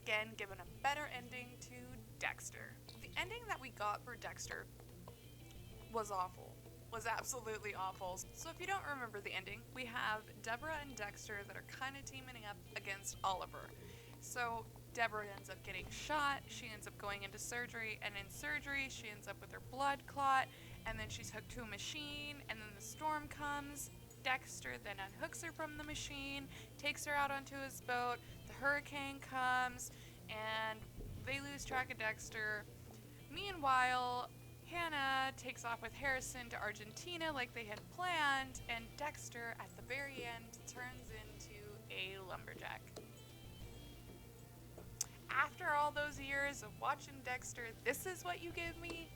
again given a better ending to Dexter. The ending that we got for Dexter was awful. Was absolutely awful. So if you don't remember the ending, we have Deborah and Dexter that are kind of teaming up against Oliver. So Deborah ends up getting shot, she ends up going into surgery, and in surgery she ends up with her blood clot, and then she's hooked to a machine, and then the storm comes. Dexter then unhooks her from the machine, takes her out onto his boat, the hurricane comes, and they lose track of Dexter. Meanwhile, Hannah takes off with Harrison to Argentina like they had planned, and Dexter, at the very end, turns into a lumberjack. After all those years of watching Dexter, this is what you give me?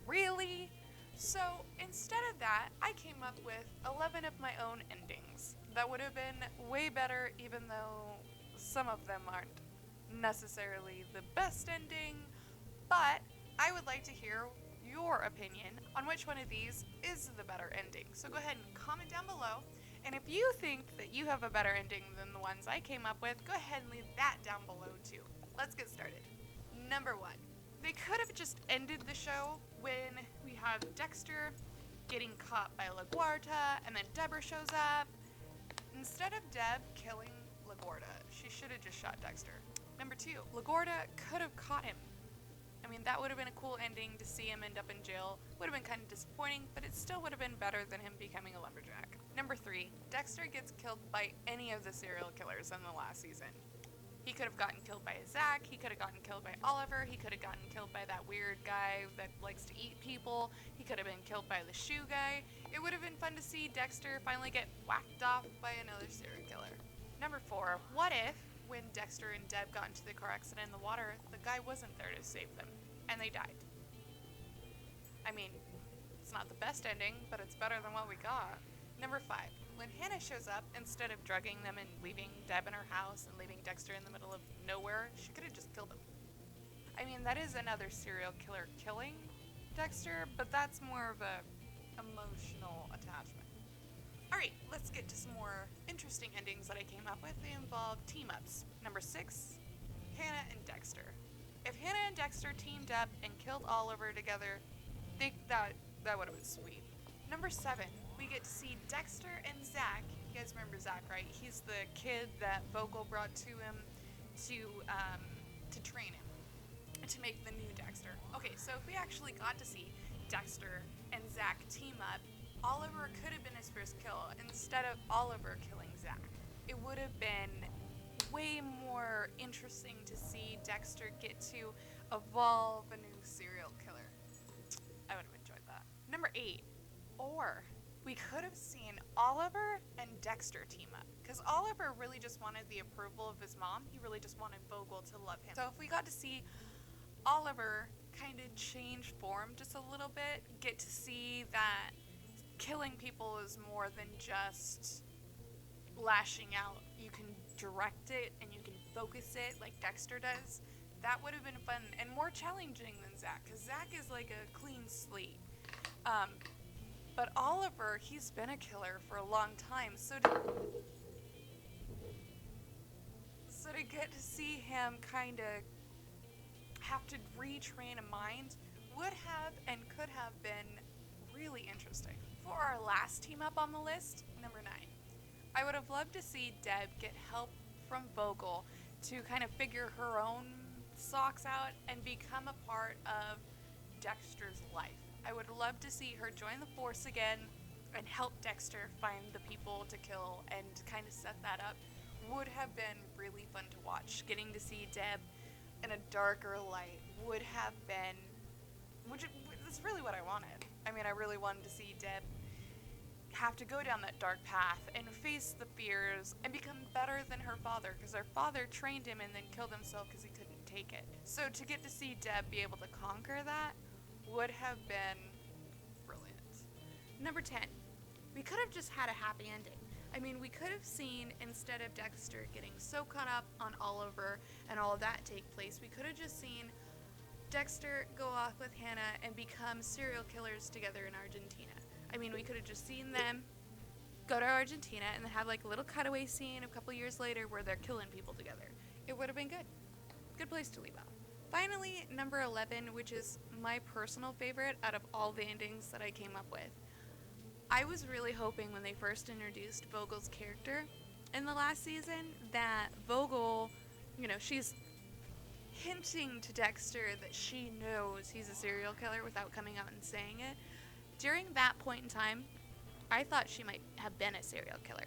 Really? So, instead of that, I came up with 11 of my own endings. That would have been way better, even though some of them aren't necessarily the best ending, but I would like to hear your opinion on which one of these is the better ending. So go ahead and comment down below. And if you think that you have a better ending than the ones I came up with, go ahead and leave that down below too. Let's get started. Number 1. They could have just ended the show when we have Dexter getting caught by LaGuardia and then Deborah shows up. Instead of Deb killing LaGuardia, she should have just shot Dexter. Number 2. LaGuardia could have caught him. I mean, that would have been a cool ending to see him end up in jail. Would have been kind of disappointing, but it still would have been better than him becoming a lumberjack. Number 3, Dexter gets killed by any of the serial killers in the last season. He could have gotten killed by Zach, he could have gotten killed by Oliver, he could have gotten killed by that weird guy that likes to eat people, he could have been killed by the shoe guy. It would have been fun to see Dexter finally get whacked off by another serial killer. Number 4, what if, when Dexter and Deb got into the car accident in the water, the guy wasn't there to save them, and they died? I mean, it's not the best ending, but it's better than what we got. Number 5, when Hannah shows up, instead of drugging them and leaving Deb in her house and leaving Dexter in the middle of nowhere, she could have just killed him. I mean, that is another serial killer killing Dexter, but that's more of a emotional attachment. Alright, let's get to some more interesting endings that I came up with. They involve team-ups. Number 6, Hannah and Dexter. If Hannah and Dexter teamed up and killed Oliver together, that would have been sweet. Number 7, we get to see Dexter and Zach. You guys remember Zach, right? He's the kid that Vogel brought to him to train him, to make the new Dexter. Okay, so if we actually got to see Dexter and Zach team up, Oliver could have been his first kill instead of Oliver killing Zach. It would have been way more interesting to see Dexter get to evolve a new serial killer. I would have enjoyed that. Number 8, or we could have seen Oliver and Dexter team up, because Oliver really just wanted the approval of his mom. He really just wanted Vogel to love him. So if we got to see Oliver kind of change form just a little bit, get to see that killing people is more than just lashing out. You can direct it and you can focus it like Dexter does. That would have been fun and more challenging than Zach, because Zach is like a clean slate. But Oliver, he's been a killer for a long time, so to get to see him kind of have to retrain a mind would have and could have been really interesting. For our last team up on the list, number 9, I would have loved to see Deb get help from Vogel to kind of figure her own socks out and become a part of Dexter's life. I would love to see her join the force again and help Dexter find the people to kill and kind of set that up. Would have been really fun to watch. Getting to see Deb in a darker light would have been, that's really what I wanted. I mean, I really wanted to see Deb have to go down that dark path and face the fears and become better than her father, because her father trained him and then killed himself because he couldn't take it. So to get to see Deb be able to conquer that would have been brilliant. Number 10, we could have just had a happy ending. I mean, we could have seen, instead of Dexter getting so caught up on Oliver and all of that take place, we could have just seen Dexter go off with Hannah and become serial killers together in Argentina. I mean, we could have just seen them go to Argentina and then have like a little cutaway scene a couple years later where they're killing people together. It would have been good. Good place to leave off. Finally, number 11, which is my personal favorite out of all the endings that I came up with. I was really hoping when they first introduced Vogel's character in the last season that Vogel, she's hinting to Dexter that she knows he's a serial killer without coming out and saying it. During that point in time, I thought she might have been a serial killer.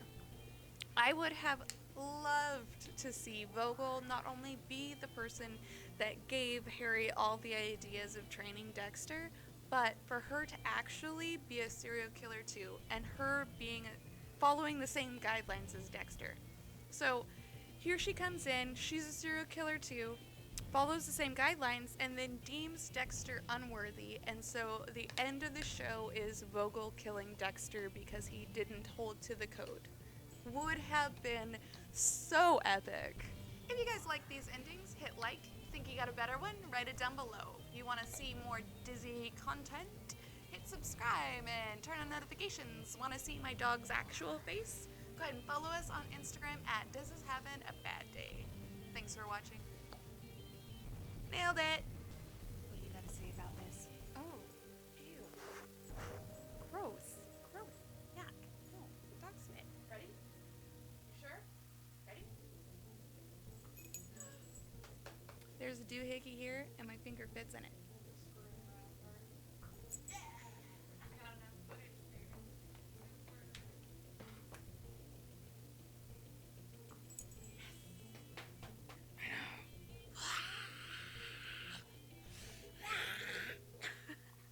I would have loved to see Vogel not only be the person that gave Harry all the ideas of training Dexter, but for her to actually be a serial killer too, and her following the same guidelines as Dexter. So here she comes in, she's a serial killer too, follows the same guidelines, and then deems Dexter unworthy, and so the end of the show is Vogel killing Dexter because he didn't hold to the code. Would have been so epic. If you guys like these endings, hit like. Think you got a better one? Write it down below. You want to see more Disney content? Hit subscribe and turn on notifications. Want to see my dog's actual face? Go ahead and follow us on Instagram at This Is Having a Bad Day. Thanks for watching. Nailed it! What do you gotta say about this? Oh, ew. Gross. Gross. Yuck. No, dog spit. Ready? You sure? Ready? There's a doohickey here, and my finger fits in it.